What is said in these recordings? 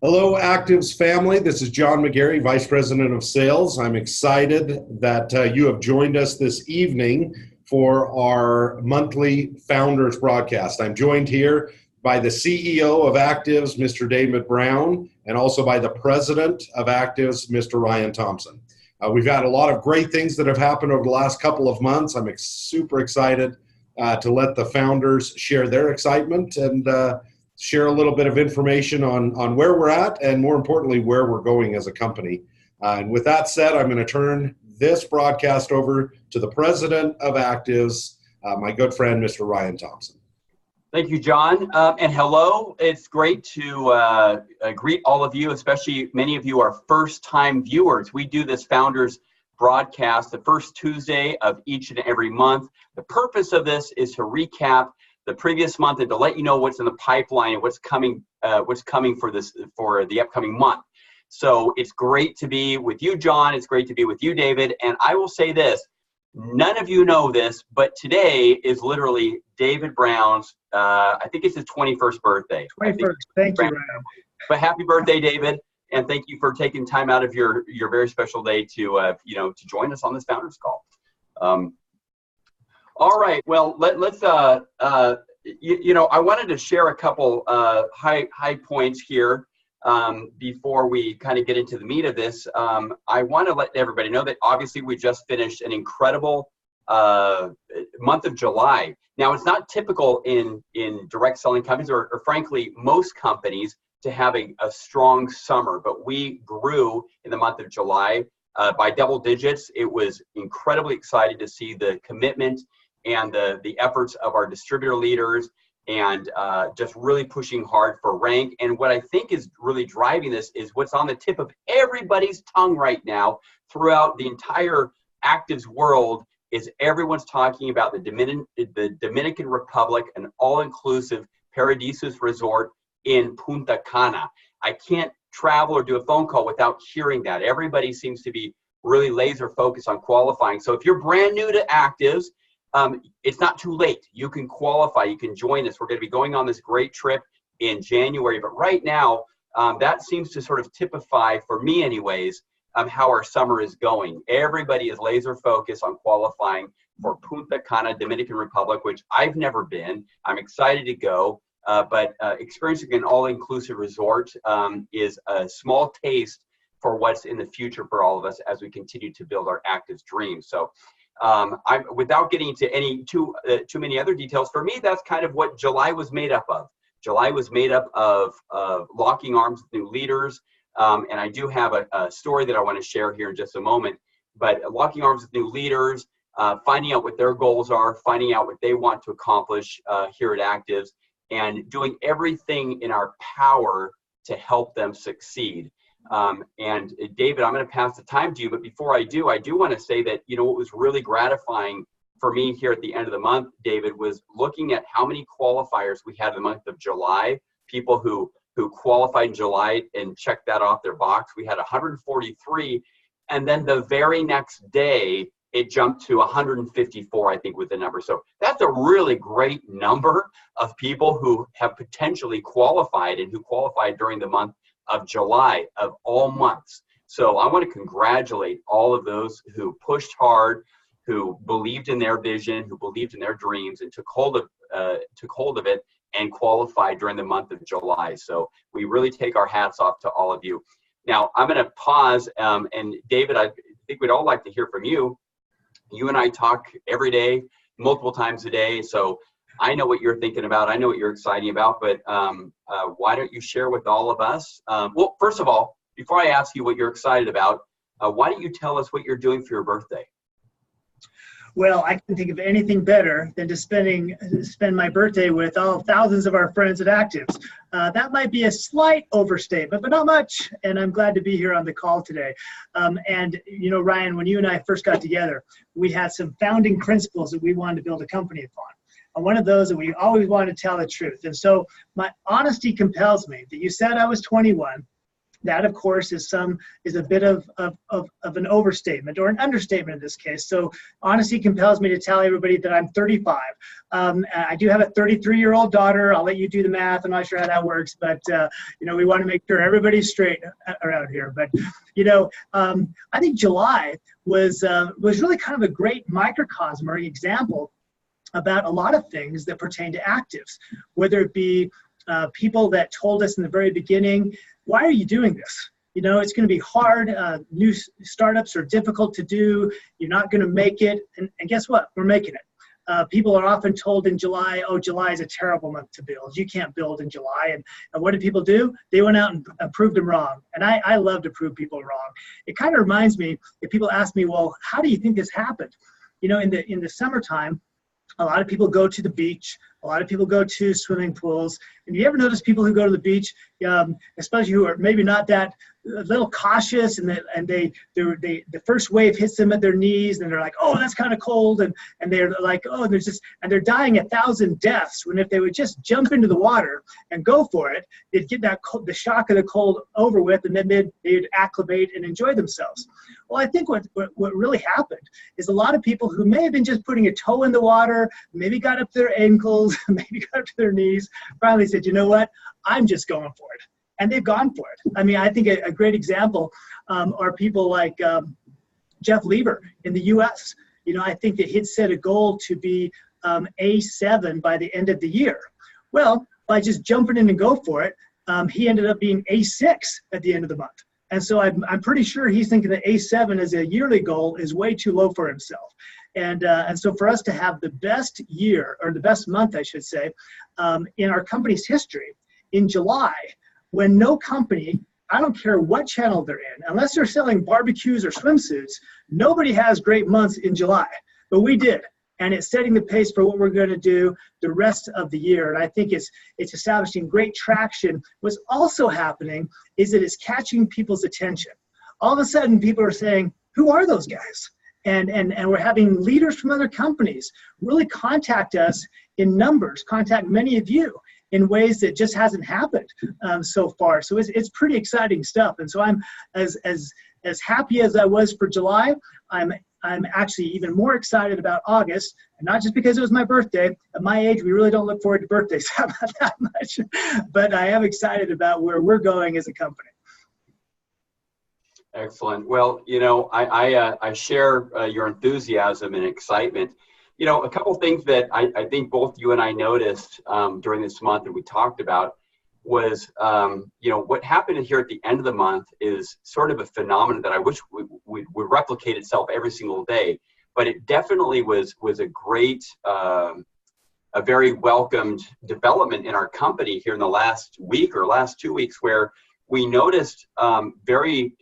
Hello, ACTIVZ family. This is Jon McGarry, Vice President of Sales. I'm excited that you have joined us this evening for our monthly Founders broadcast. I'm joined here by the CEO of ACTIVZ, Mr. David Brown, and also by the President of ACTIVZ, Mr. Ryan Thompson. We've had a lot of great things that have happened over the last couple of months. I'm super excited to let the founders share their excitement and share a little bit of information on where we're at and, more importantly, where we're going as a company. And with that said, I'm going to turn this broadcast over to the president of ACTIVZ, my good friend, Mr. Ryan Thompson. Thank you, John. And hello. It's great to greet all of you, especially many of you are first-time viewers. We do this Founders broadcast the first Tuesday of each and every month. The purpose of this is to recap the previous month and to let you know what's in the pipeline and what's coming for the upcoming month. So it's great to be with you, John. It's great to be with you, David. And I will say this, none of you know this, but today is literally David Brown's, I think it's his 21st birthday. 21st, thank you, Ryan. But happy birthday, David. And thank you for taking time out of your very special day to join us on this Founders Call. All right. Well, let's. I wanted to share a couple high points here before we kind of get into the meat of this. I want to let everybody know that obviously we just finished an incredible month of July. Now, it's not typical in direct selling companies or frankly most companies to have a strong summer, but we grew in the month of July by double digits. It was incredibly exciting to see the commitment and the efforts of our distributor leaders and just really pushing hard for rank. And what I think is really driving this is what's on the tip of everybody's tongue right now throughout the entire ACTIVZ world is everyone's talking about the Dominican Republic, an all-inclusive Paradisus resort in Punta Cana. I can't travel or do a phone call without hearing that. Everybody seems to be really laser focused on qualifying. So if you're brand new to ACTIVZ, it's not too late. You can qualify. You can join us. We're going to be going on this great trip in January. But right now, that seems to sort of typify, for me anyways, how our summer is going. Everybody is laser focused on qualifying for Punta Cana, Dominican Republic, which I've never been. I'm excited to go. But experiencing an all-inclusive resort is a small taste for what's in the future for all of us as we continue to build our ACTIVZ dream. So without getting into too many other details, for me, that's kind of what July was made up of. July was made up of locking arms with new leaders. And I do have a story that I want to share here in just a moment. But locking arms with new leaders, finding out what their goals are, finding out what they want to accomplish here at ACTIVZ, and doing everything in our power to help them succeed. And David, I'm going to pass the time to you, but before I do want to say that, what was really gratifying for me here at the end of the month, David, was looking at how many qualifiers we had in the month of July, people who qualified in July and checked that off their box. We had 143, and then the very next day, it jumped to 154, I think, with the number. So that's a really great number of people who have potentially qualified and who qualified during the month of July, of all months. So I want to congratulate all of those who pushed hard, who believed in their vision, who believed in their dreams, and took hold of it and qualified during the month of July. So we really take our hats off to all of you. Now, I'm going to pause, and David, I think we'd all like to hear from you. You and I talk every day, multiple times a day, so I know what you're thinking about. I know what you're excited about, but why don't you share with all of us? Well, first of all, before I ask you what you're excited about, why don't you tell us what you're doing for your birthday? Well, I can think of anything better than to spend my birthday with all thousands of our friends at ACTIVZ. That might be a slight overstatement, but not much. And I'm glad to be here on the call today. And Ryan, when you and I first got together, we had some founding principles that we wanted to build a company upon. And one of those that we always wanted to tell the truth. And so my honesty compels me that you said I was 21. That, of course, is a bit of an overstatement or an understatement in this case. So honesty compels me to tell everybody that I'm 35. I do have a 33-year-old daughter. I'll let you do the math. I'm not sure how that works, but we want to make sure everybody's straight around here. But I think July was really kind of a great microcosm or example about a lot of things that pertain to actives, whether it be people that told us in the very beginning, why are you doing this? It's going to be hard. New startups are difficult to do. You're not going to make it. And guess what? We're making it. People are often told in July, oh, July is a terrible month to build. You can't build in July. And what did people do? They went out and proved them wrong. And I love to prove people wrong. It kind of reminds me, if people ask me, well, how do you think this happened? In the summertime, a lot of people go to the beach. A lot of people go to swimming pools. And you ever notice people who go to the beach, especially who are maybe not that a little cautious, and the first wave hits them at their knees, and they're like, oh, that's kind of cold, and they're like, oh, they're dying 1,000 deaths. When if they would just jump into the water and go for it, they'd get the shock of the cold over with, and then they'd acclimate and enjoy themselves. Well, I think what really happened is a lot of people who may have been just putting a toe in the water, maybe got up to their ankles, maybe got up to their knees, finally said, you know what, I'm just going for it. And they've gone for it. I mean, I think a great example are people like Jeff Lever in the US. I think that he'd set a goal to be A7 by the end of the year. Well, by just jumping in and go for it, he ended up being A6 at the end of the month. And so I'm pretty sure he's thinking that A7 as a yearly goal is way too low for himself. And so for us to have the best year, or the best month, I should say, in our company's history, in July, when no company, I don't care what channel they're in, unless they're selling barbecues or swimsuits, nobody has great months in July. But we did. And it's setting the pace for what we're going to do the rest of the year. And I think it's establishing great traction. What's also happening is that it's catching people's attention. All of a sudden, people are saying, who are those guys? And we're having leaders from other companies really contact us in numbers, contact many of you in ways that just hasn't happened so far. So it's pretty exciting stuff. And so I'm as happy as I was for July, I'm actually even more excited about August, and not just because it was my birthday. At my age, we really don't look forward to birthdays that much, but I am excited about where we're going as a company. Excellent. Well, I share your enthusiasm and excitement. A couple of things that I think both you and I noticed during this month and we talked about was, what happened here at the end of the month is sort of a phenomenon that I wish would replicate itself every single day. But it definitely was a great, a very welcomed development in our company here in the last week or last 2 weeks, where we noticed very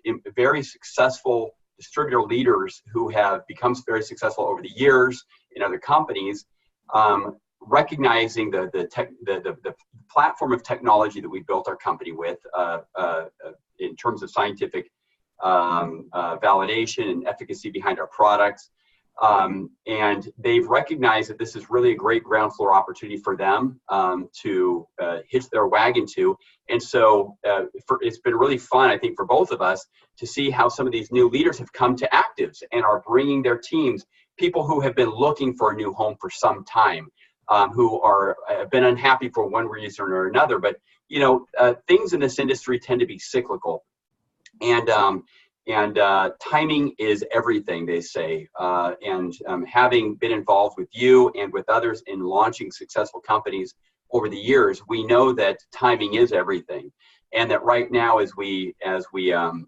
successful distributor leaders who have become very successful over the years in other companies, recognizing the platform of technology that we built our company with in terms of scientific validation and efficacy behind our products. And they've recognized that this is really a great ground floor opportunity for them to hitch their wagon to. And so it's been really fun, I think, for both of us to see how some of these new leaders have come to ACTIVZ and are bringing their teams, people who have been looking for a new home for some time, who have been unhappy for one reason or another. But, things in this industry tend to be cyclical. And timing is everything, they say. Having been involved with you and with others in launching successful companies over the years, we know that timing is everything. And that right now, as we are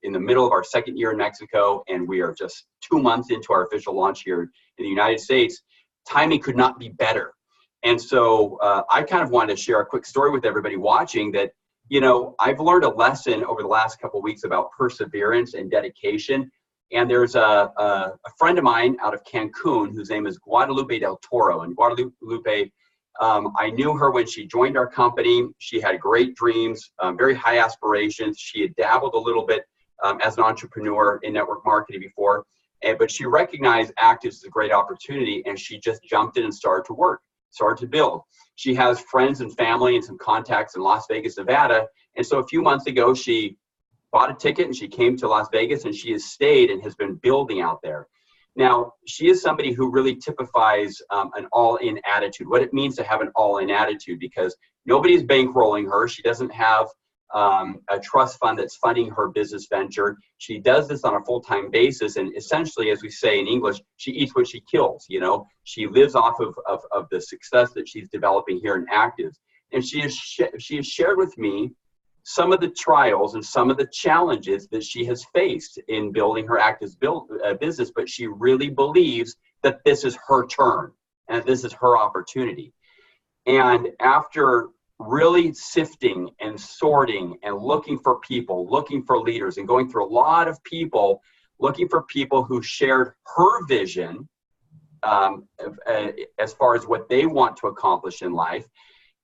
in the middle of our second year in Mexico, and we are just 2 months into our official launch here in the United States, timing could not be better. And so I kind of wanted to share a quick story with everybody watching that, I've learned a lesson over the last couple of weeks about perseverance and dedication. And there's a friend of mine out of Cancun whose name is Guadalupe del Toro. And Guadalupe, I knew her when she joined our company. She had great dreams, very high aspirations. She had dabbled a little bit as an entrepreneur in network marketing before, but she recognized ACTIVZ as a great opportunity, and she just jumped in and started to work. started to build. She has friends and family and some contacts in Las Vegas, Nevada. And so a few months ago, she bought a ticket and she came to Las Vegas, and she has stayed and has been building out there. Now, she is somebody who really typifies an all-in attitude, what it means to have an all-in attitude, because nobody's bankrolling her. She doesn't have a trust fund that's funding her business venture. She does this on a full-time basis, and essentially, as we say in English, she eats what she kills. You know, she lives off of the success that she's developing here in ACTIVZ. And she has shared with me some of the trials and some of the challenges that she has faced in building her ACTIVZ business, but she really believes that this is her turn and this is her opportunity. And after really sifting and sorting and looking for people, looking for leaders, and going through a lot of people, looking for people who shared her vision as far as what they want to accomplish in life,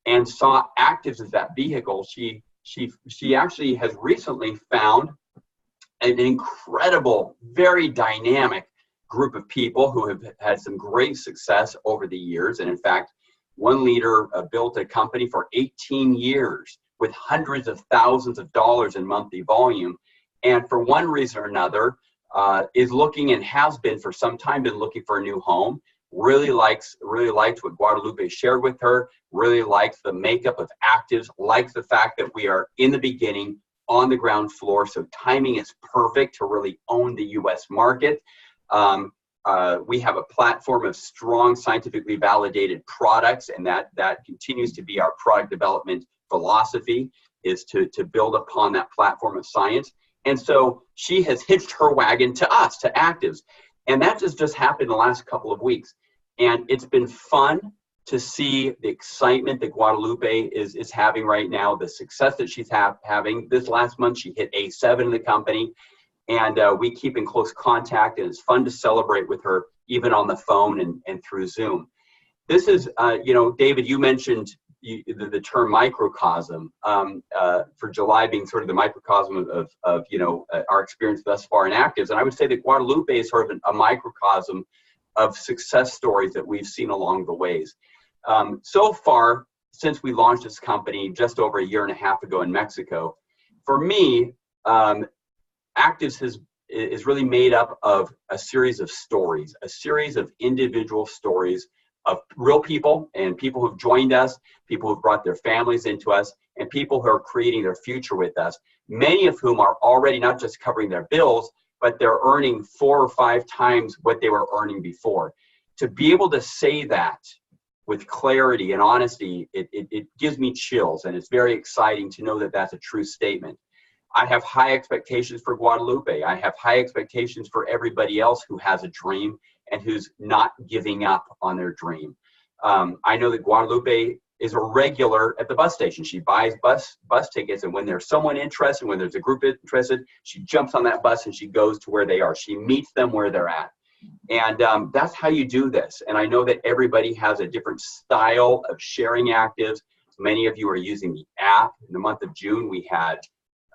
and saw ACTIVZ as that vehicle, she actually has recently found an incredible, very dynamic group of people who have had some great success over the years. And in fact, one leader built a company for 18 years with hundreds of thousands of dollars in monthly volume. And for one reason or another, is looking, and has been for some time, been looking for a new home. Really liked what Guadalupe shared with her, really liked the makeup of ACTIVZ, likes the fact that we are in the beginning on the ground floor, so timing is perfect to really own the US market. We have a platform of strong, scientifically validated products, and that continues to be our product development philosophy, is to build upon that platform of science. And so she has hitched her wagon to us, to ACTIVZ. And that just happened the last couple of weeks. And it's been fun to see the excitement that Guadalupe is having right now, the success that she's having. This last month, she hit A7 in the company. And we keep in close contact, and it's fun to celebrate with her, even on the phone and through Zoom. This is, David, you mentioned the term microcosm, for July being sort of the microcosm of our experience thus far in ACTIVZ. And I would say that Guadalupe is sort of a microcosm of success stories that we've seen along the ways. So far, since we launched this company just over a year and a half ago in Mexico, for me, ACTIVZ is really made up of a series of stories, a series of individual stories of real people, and people who've joined us, people who've brought their families into us, and people who are creating their future with us, many of whom are already not just covering their bills, but they're earning 4 or 5 times what they were earning before. To be able to say that with clarity and honesty, it gives me chills, and it's very exciting to know that that's a true statement. I have high expectations for Guadalupe. I have high expectations for everybody else who has a dream and who's not giving up on their dream. I know that Guadalupe is a regular at the bus station. She buys bus tickets, and when there's someone interested, when there's a group interested, she jumps on that bus and she goes to where they are. She meets them where they're at. And that's how you do this. And I know that everybody has a different style of sharing ACTIVZ. Many of you are using the app. In the month of June, we had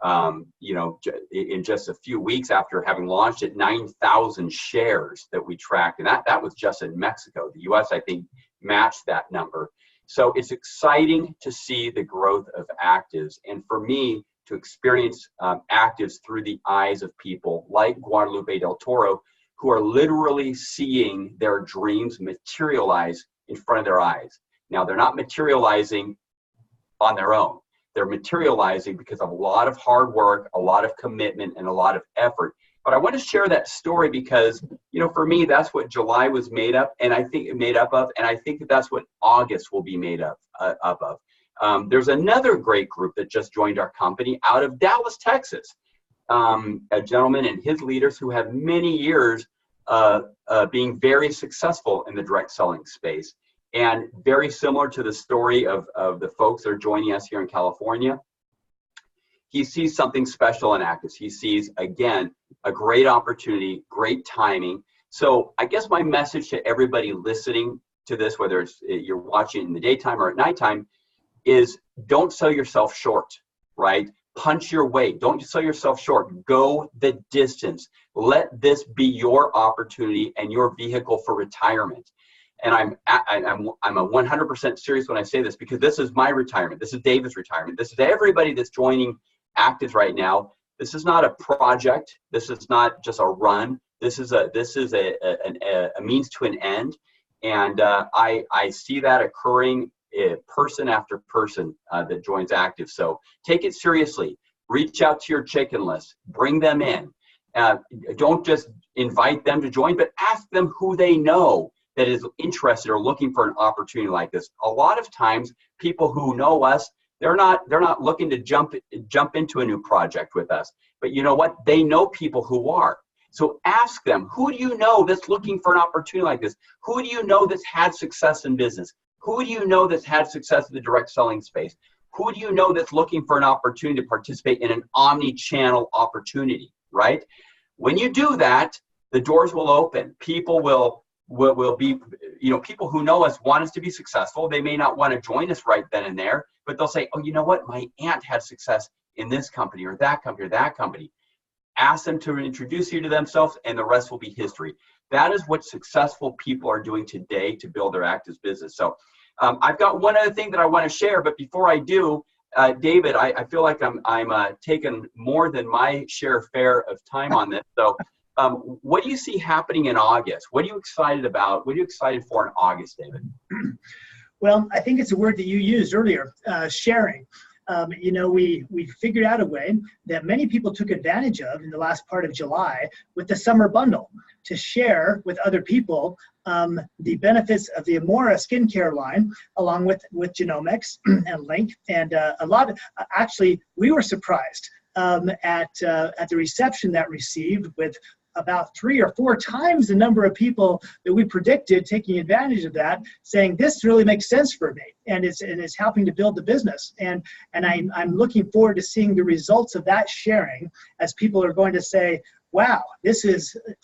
in just a few weeks after having launched it, 9,000 shares that we tracked. And that was just in Mexico. The US, I think, matched that number. So it's exciting to see the growth of ACTIVZ. And for me, to experience ACTIVZ through the eyes of people like Guadalupe del Toro, who are literally seeing their dreams materialize in front of their eyes. Now, they're not materializing on their own. They're materializing because of a lot of hard work, a lot of commitment, and a lot of effort. But I want to share that story because, for me, that's what July was made up, and I think that that's what August will be made up of. There's another great group that just joined our company out of Dallas, Texas. A gentleman and his leaders who have many years being very successful in the direct selling space. And very similar to the story of the folks that are joining us here in California, he sees something special in ACTIVZ. He sees, again, a great opportunity, great timing. So I guess my message to everybody listening to this, whether it's you're watching in the daytime or at nighttime, is don't sell yourself short, right? Punch your weight. Don't sell yourself short. Go the distance. Let this be your opportunity and your vehicle for retirement. and I'm a 100% serious when I say this, because this is my retirement. This is David's retirement. This is everybody that's joining ACTIVZ right now. This is not a project. This is not just a run. This is a means to an end. And I see that occurring person after person that joins ACTIVZ. So take it seriously. Reach out to your chicken list. Bring them in. Don't just invite them to join, but ask them who they know that is interested or looking for an opportunity like this. A lot of times, people who know us, they're not looking to jump into a new project with us. But you know what? They know people who are. So ask them, who do you know that's looking for an opportunity like this? Who do you know that's had success in business? Who do you know that's had success in the direct selling space? Who do you know that's looking for an opportunity to participate in an omni-channel opportunity, right? When you do that, the doors will open. People will be, people who know us want us to be successful. They may not want to join us right then and there, but they'll say, oh, you know what? My aunt had success in this company or that company or that company. Ask them to introduce you to themselves, and the rest will be history. That is what successful people are doing today to build their ACTIVZ business. So I've got one other thing that I want to share, but before I do, David, I feel like I'm taking more than my share of time on this. So what do you see happening in August? What are you excited about? What are you excited for in August, David? Well, I think it's a word that you used earlier, sharing. We figured out a way that many people took advantage of in the last part of July with the summer bundle to share with other people the benefits of the Amora skincare line, along with genomics and Link. And actually, we were surprised at the reception that received, with about 3 or 4 times the number of people that we predicted taking advantage of that, saying this really makes sense for me, and it's helping to build the business. And I'm looking forward to seeing the results of that sharing, as people are going to say, wow,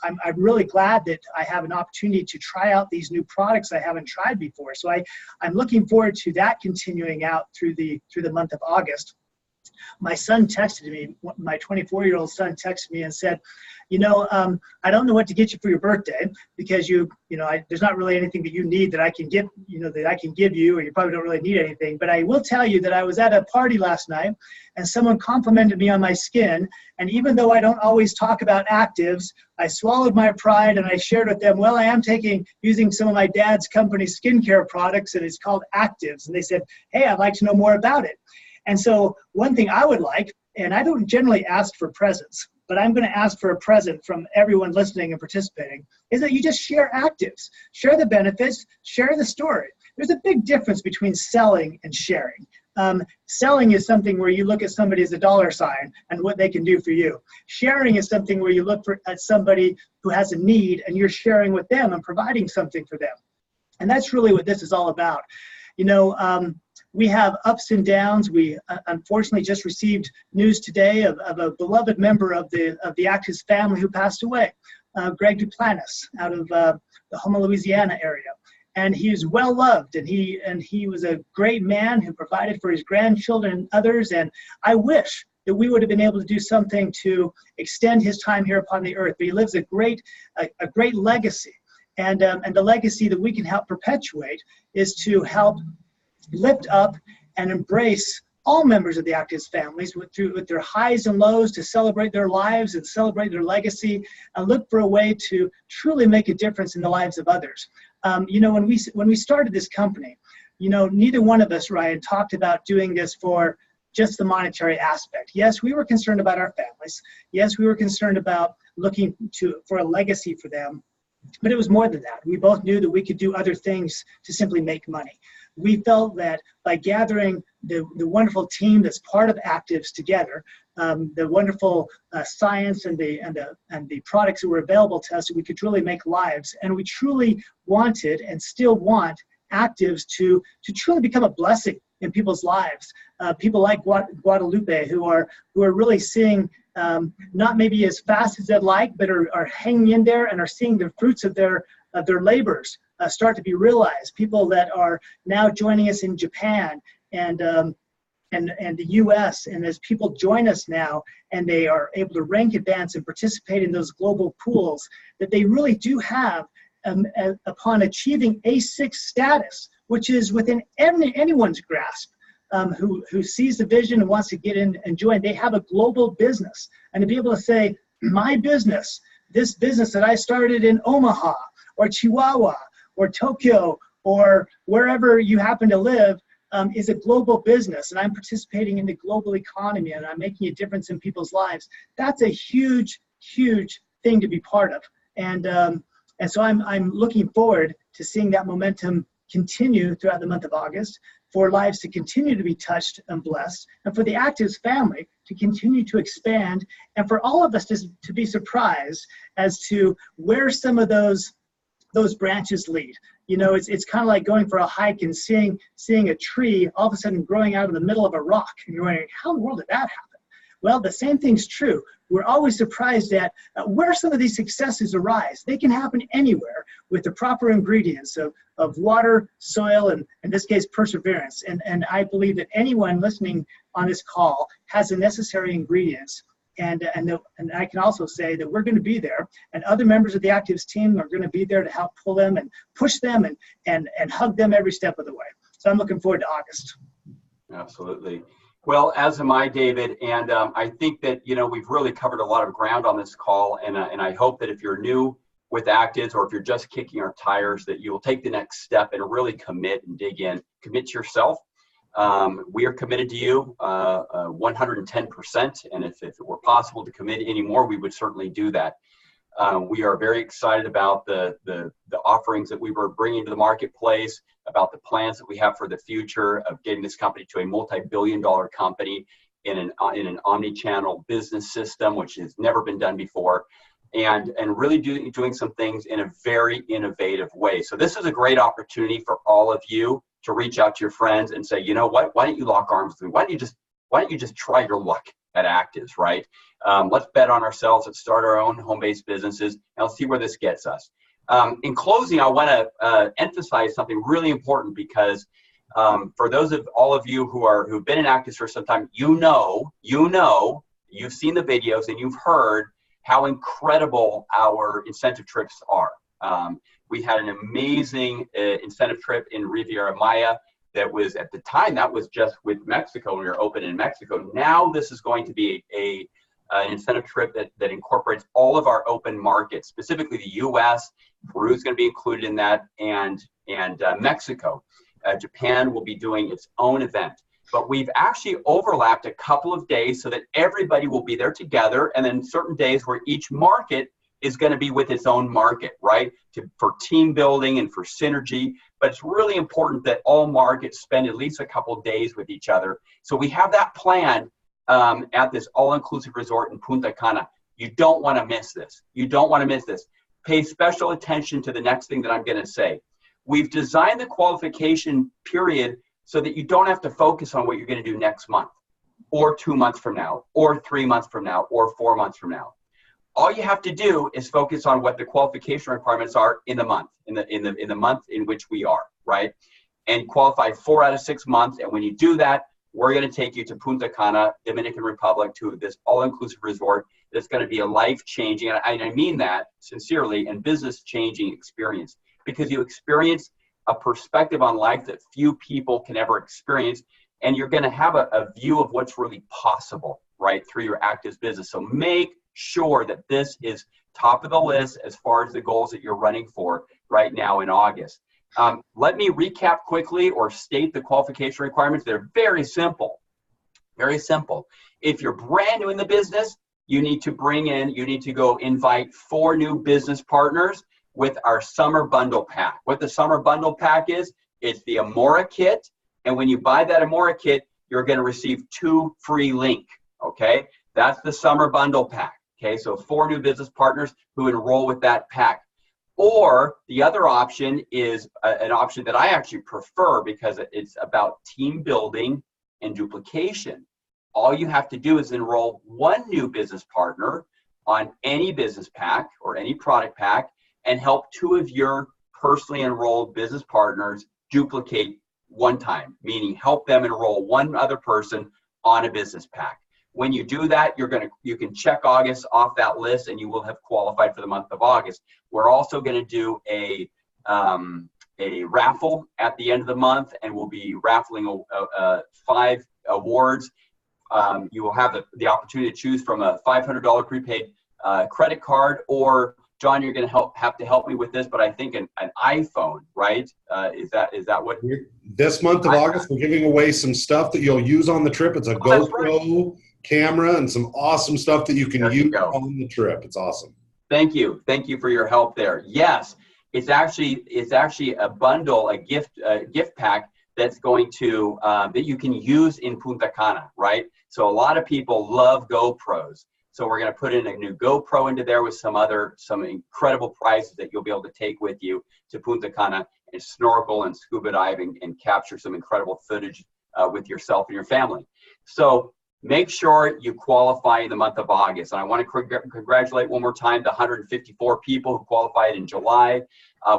I'm really glad that I have an opportunity to try out these new products I haven't tried before. So I'm looking forward to that continuing out through the month of August. My son texted me, my 24-year-old son texted me and said, I don't know what to get you for your birthday, because there's not really anything that you need that I can give, that I can give you, or you probably don't really need anything. But I will tell you that I was at a party last night and someone complimented me on my skin. And even though I don't always talk about ACTIVZ, I swallowed my pride and I shared with them, well, I am using some of my dad's company skincare products, and it's called ACTIVZ. And they said, hey, I'd like to know more about it. And so one thing I would like, and I don't generally ask for presents, but I'm going to ask for a present from everyone listening and participating, is that you just share ACTIVZ. Share the benefits, share the story. There's a big difference between selling and sharing. Selling is something where you look at somebody as a dollar sign and what they can do for you. Sharing is something where you look at somebody who has a need and you're sharing with them and providing something for them. And that's really what this is all about. We have ups and downs. We unfortunately just received news today of a beloved member of the ACTIVZ family who passed away, Greg Duplantis, out of the Houma, Louisiana area. And he was well loved, and he was a great man who provided for his grandchildren and others. And I wish that we would have been able to do something to extend his time here upon the earth. But he lives a great legacy, and the legacy that we can help perpetuate is to help lift up and embrace all members of the ACTIVZ families with their highs and lows, to celebrate their lives and celebrate their legacy, and look for a way to truly make a difference in the lives of others. When we started this company, neither one of us, Ryan, talked about doing this for just the monetary aspect. Yes, we were concerned about our families. Yes, we were concerned about looking for a legacy for them. But it was more than that. We both knew that we could do other things to simply make money. We felt that by gathering the wonderful team that's part of ACTIVZ together, the wonderful science and the products that were available to us, we could really make lives. And we truly wanted and still want ACTIVZ to truly become a blessing in people's lives. People like Guadalupe who are really seeing, not maybe as fast as they'd like, but are hanging in there and are seeing the fruits of their labors start to be realized. People that are now joining us in Japan and the U.S. And as people join us now and they are able to rank advance and participate in those global pools, that they really do have upon achieving A6 status, which is within anyone's grasp, who sees the vision and wants to get in and join. They have a global business. And to be able to say, my business, this business that I started in Omaha or Chihuahua or Tokyo or wherever you happen to live, is a global business, and I'm participating in the global economy, and I'm making a difference in people's lives. That's a huge, huge thing to be part of. And so I'm looking forward to seeing that momentum continue throughout the month of August, for lives to continue to be touched and blessed, and for the ACTIVZ family to continue to expand, and for all of us to be surprised as to where some of those branches lead. You know, it's kind of like going for a hike and seeing a tree all of a sudden growing out of the middle of a rock, and you're wondering, how in the world did that happen? Well, the same thing's true. We're always surprised at where some of these successes arise. They can happen anywhere with the proper ingredients of water, soil, and in this case, perseverance. And I believe that anyone listening on this call has the necessary ingredients. And I can also say that we're going to be there, and other members of the ACTIVZ team are going to be there to help pull them and push them and hug them every step of the way. So I'm looking forward to August. Absolutely. Well, as am I, David, and I think that, you know, we've really covered a lot of ground on this call, and I hope that if you're new with ACTIVZ, or if you're just kicking our tires, that you will take the next step and really commit and dig in. Commit to yourself. We are committed to you 110%, and if it were possible to commit any more, we would certainly do that. We are very excited about the offerings that we were bringing to the marketplace, about the plans that we have for the future of getting this company to a multi-billion-dollar company in an omni-channel business system, which has never been done before, and really doing some things in a very innovative way. So this is a great opportunity for all of you to reach out to your friends and say, you know what, why don't you lock arms with me? Why don't you just try your luck at ACTIVZ, right? Let's bet on ourselves. Let's start our own home-based businesses, and let's see where this gets us. In closing, I want to emphasize something really important, because for those of all of you who've been in ACTIVZ for some time, you've seen the videos and you've heard how incredible our incentive trips are. We had an amazing incentive trip in Riviera Maya that was, at the time, that was just with Mexico. We were open in Mexico. Now this is going to be an incentive trip that incorporates all of our open markets, specifically the U.S. Peru is going to be included in that, and Mexico. Japan will be doing its own event. But we've actually overlapped a couple of days so that everybody will be there together, and then certain days where each market is going to be with its own market, right? For team building and for synergy. But it's really important that all markets spend at least a couple of days with each other. So we have that planned at this all-inclusive resort in Punta Cana. You don't want to miss this. You don't want to miss this. Pay special attention to the next thing that I'm going to say. We've designed the qualification period so that you don't have to focus on what you're going to do next month, or 2 months from now, or 3 months from now, or 4 months from now. All you have to do is focus on what the qualification requirements are in the month, in the month in which we are, right? And qualify 4 out of 6 months. And when you do that, we're going to take you to Punta Cana, Dominican Republic, to this all-inclusive resort that's going to be a life-changing, and I mean that sincerely, and business-changing experience, because you experience a perspective on life that few people can ever experience, and you're going to have a view of what's really possible, right, through your ACTIVZ business. So make sure that this is top of the list as far as the goals that you're running for right now in August. Let me recap quickly or state the qualification requirements. They're very simple, very simple. If you're brand new in the business, you need to go invite 4 new business partners with our summer bundle pack. What the summer bundle pack is, it's the Amora kit. And when you buy that Amora kit, you're going to receive 2 free link. Okay. That's the summer bundle pack. Okay. So 4 new business partners who enroll with that pack. Or the other option is an option that I actually prefer, because it's about team building and duplication. All you have to do is enroll 1 new business partner on any business pack or any product pack, and help 2 of your personally enrolled business partners duplicate 1 time, meaning help them enroll 1 other person on a business pack. When you do that, you can check August off that list, and you will have qualified for the month of August. We're also going to do a raffle at the end of the month, and we'll be raffling 5 awards. You will have the opportunity to choose from a $500 prepaid credit card, or John, you're going to have to help me with this, but I think an iPhone, right? Is that what? This month of August, we're giving away some stuff that you'll use on the trip. It's a GoPro camera and some awesome stuff that you can use on the trip. It's awesome. Thank you for your help there. Yes, it's actually a bundle, a gift pack that's going to that you can use in Punta Cana, right? So a lot of people love GoPros. So we're going to put in a new GoPro into there with some incredible prizes that you'll be able to take with you to Punta Cana and snorkel and scuba dive and capture some incredible footage with yourself and your family. So make sure you qualify in the month of August. And I want to congratulate one more time the 154 people who qualified in July.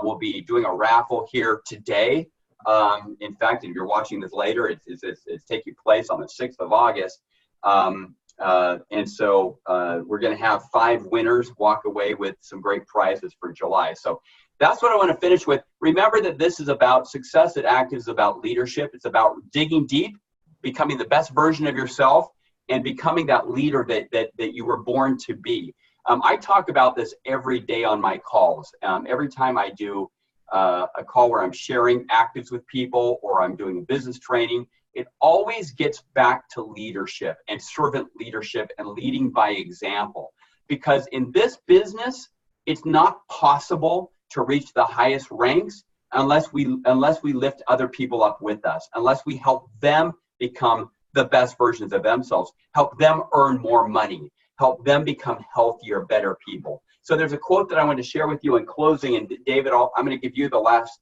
We'll be doing a raffle here today. In fact, if you're watching this later, it's taking place on the 6th of August. And so we're going to have 5 winners walk away with some great prizes for July. So that's what I want to finish with. Remember that this is about success at ACTIVZ, is about leadership. It's about digging deep, becoming the best version of yourself, and becoming that leader that you were born to be. I talk about this every day on my calls. Every time I do a call where I'm sharing ACTIVZ with people, or I'm doing a business training, it always gets back to leadership and servant leadership and leading by example. Because in this business, it's not possible to reach the highest ranks unless we lift other people up with us, unless we help them become the best versions of themselves, help them earn more money, help them become healthier, better people. So there's a quote that I want to share with you in closing, and David, I'm going to give you the last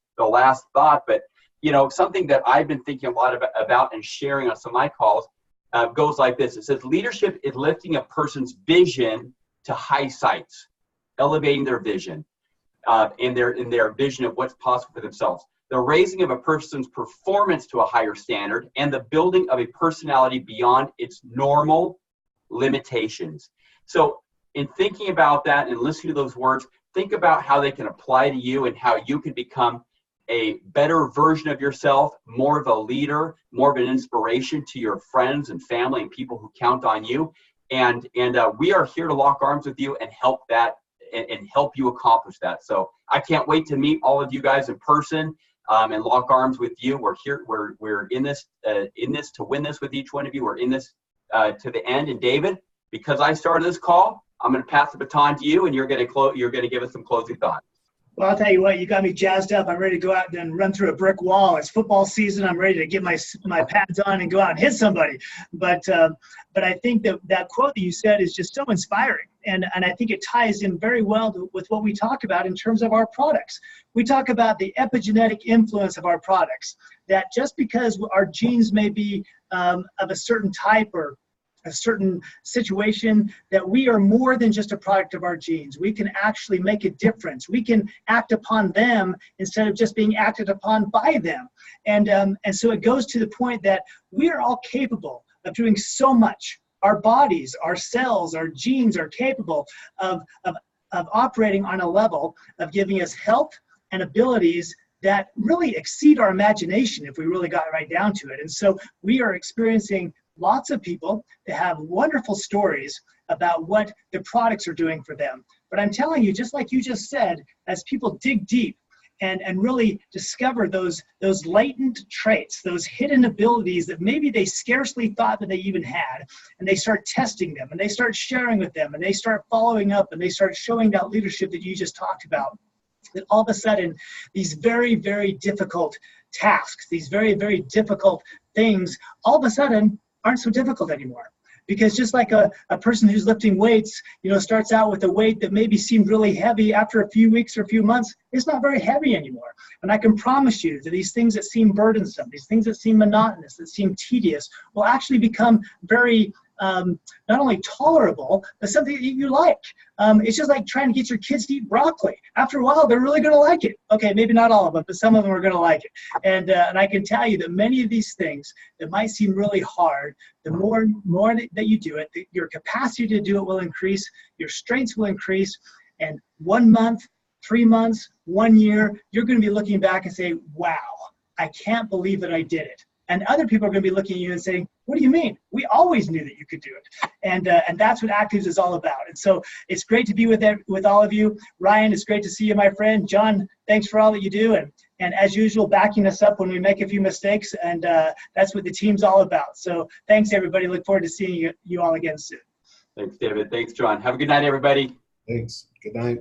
thought, but something that I've been thinking a lot about and sharing on some of my calls goes like this. It says, leadership is lifting a person's vision to high heights, elevating their vision in their vision of what's possible for themselves. The raising of a person's performance to a higher standard, and the building of a personality beyond its normal limitations. So in thinking about that and listening to those words, think about how they can apply to you and how you can become a better version of yourself, more of a leader, more of an inspiration to your friends and family and people who count on you. And we are here to lock arms with you and help that and help you accomplish that. So I can't wait to meet all of you guys in person and lock arms with you. We're here. We're in this to win this with each one of you. We're in this to the end. And David, because I started this call, I'm going to pass the baton to you, and you're going to give us some closing thoughts. Well, I'll tell you what, you got me jazzed up. I'm ready to go out and run through a brick wall. It's football season. I'm ready to get my pads on and go out and hit somebody. But I think that quote that you said is just so inspiring. And I think it ties in very well with what we talk about in terms of our products. We talk about the epigenetic influence of our products, that just because our genes may be of a certain type or a certain situation, that we are more than just a product of our genes. We can actually make a difference. We can act upon them instead of just being acted upon by them. And so it goes to the point that we are all capable of doing so much. Our bodies, our cells, our genes are capable of operating on a level of giving us health and abilities that really exceed our imagination if we really got right down to it. And so we are experiencing lots of people that have wonderful stories about what the products are doing for them. But I'm telling you, just like you just said, as people dig deep and really discover those latent traits, those hidden abilities that maybe they scarcely thought that they even had, and they start testing them, and they start sharing with them, and they start following up, and they start showing that leadership that you just talked about, that all of a sudden these very, very difficult tasks, these very, very difficult things, all of a sudden aren't so difficult anymore. Because just like a person who's lifting weights, starts out with a weight that maybe seemed really heavy, after a few weeks or a few months, it's not very heavy anymore. And I can promise you that these things that seem burdensome, these things that seem monotonous, that seem tedious, will actually become very not only tolerable, but something that you like. It's just like trying to get your kids to eat broccoli. After a while, they're really going to like it. Okay, maybe not all of them, but some of them are going to like it. And I can tell you that many of these things that might seem really hard, the more that you do it, your capacity to do it will increase, your strengths will increase, and 1 month, 3 months, 1 year, you're going to be looking back and say, wow, I can't believe that I did it. And other people are going to be looking at you and saying, what do you mean? We always knew that you could do it. And that's what ACTIVZ is all about. And so it's great to be with all of you. Ryan, it's great to see you, my friend. Jon, thanks for all that you do. And as usual, backing us up when we make a few mistakes. And that's what the team's all about. So thanks, everybody. Look forward to seeing you all again soon. Thanks, David. Thanks, Jon. Have a good night, everybody. Thanks. Good night.